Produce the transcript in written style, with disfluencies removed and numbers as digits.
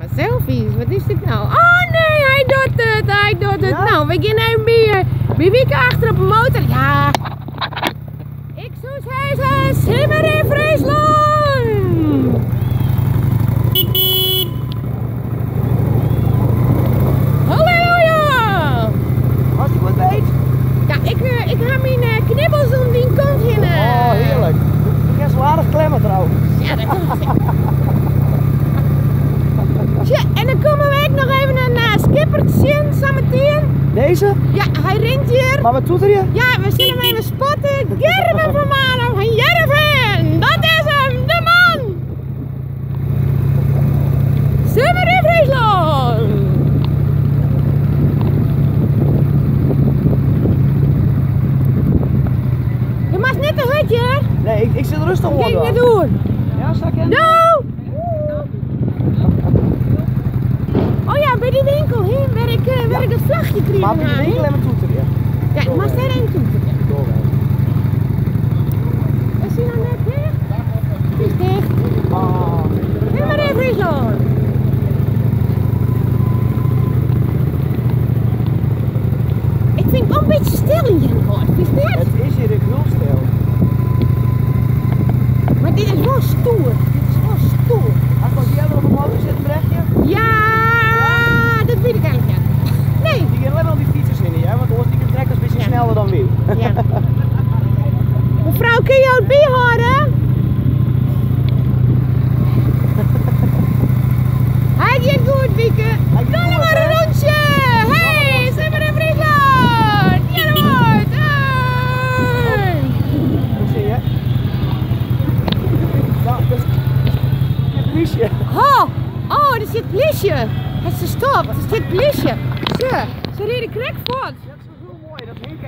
maar selfies, wat is dit nou? Oh nee, hij doet het. Ja? Nou, we gaan even bij Wieke achter op een motor. Ja. Ik zou zeggen, simmer in Friesland. Halleluja. Als je wat weet. Ja, ik ga mijn knibbels om die kont heen. Oh, heerlijk. Ik heb zo aardig klemmen trouwens. Ja, dat kan ik. Tja, en dan komen we ook nog even een skipper te zien, samen. Deze? Ja, hij rent hier. Maar wat doet er je? Ja, we zullen hem even spotten. Gerben van Mano van Jervin. Dat is hem, de man. Simmer in Friesland. Je mag net een hutje. Nee, ik zit rustig onder. Kijk niet doen. Ja, sta ik in? No! Oh ja, bij die winkel hè, waar ik dat vlagje kreeg. Maar bij die winkel en mijn toeter, ja. Ja, ik mag er één toeter. Is hij nou net dicht? Het is dicht. Ah. Simmer in Friesland. Ik vind het wel een beetje stil in Jennifer. Is dit? Het is hier heel stil. Maar dit is wel stoer. Dit is wel stoer. Als die andere op de motor zit, een brechtje? Ja, dat weet ik eigenlijk niet. Nee. Die gaan alleen maar op die fietsers in hier, want anders die trekkers een beetje sneller dan wie. Ja. Mevrouw, kun je het bijhouden? Hij gaat goed, Wieke. Doe nog maar een rondje. Hey, Simmer in Friesland. Ja, dat wordt. Hey. Dat zie je. Ja, dat is het politie. Oh, er zit plisje. Het is gestopt. Er zit plisje. Zo, ze reden krek voort. Dat is wel heel mooi, dat Henk